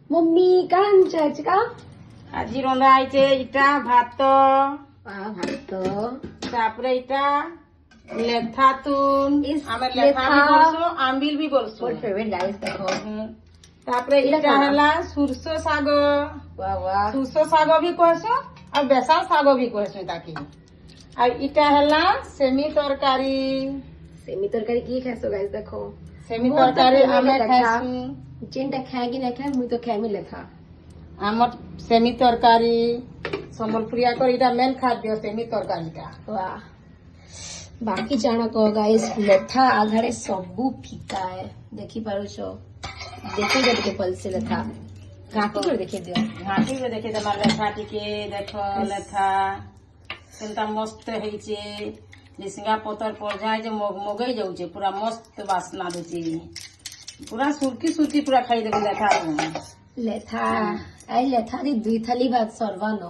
Mummy काय आमच्या का আজি রন্ধা হয়েছে এটা ভাত ভাত তারপরে এটা লেথা তুন আমি লেথা লেথা। भी করছো আম্বিল भी করছো মোর ফেভারিট গাইস দেখো তারপরে এটা এটা কানা? হলা সুরস শাগ वाह वाह সুরস শাগ भी कहसो और बेसन শাগ भी कहसो ताकि और इटा हला सेमी तरकारी सेमी तरकारी की खाइছো गाइस देखो सेमी मोर तो तरकारी favorite आमे লেথা। खाइसु जेनटा खाए कि ना खाए मुई तो खाए লেথা आमर सेमी तरकारी सम्बलपुरिया कर इटा मेन खाद्य सेमी तरकारीटा वाह बाकी जाना कह गाइस ଲେথା आधारे सबू फीका है देखी पारुछ देखो जब के पल से লেথা घाटी कर देखे दियो घाटी में देखे जमा लेथा टिके देखो लेथा केनता मस्त ହେଇছে लिसिंगा पतर पड़ जाए जे मगई जाउचे पूरा मस्त वासना देचे पूरा सुरकी सुरकी पूरा खाई देबे लेथा লেথা आई লেথা दी दुई थाली भात सरवा न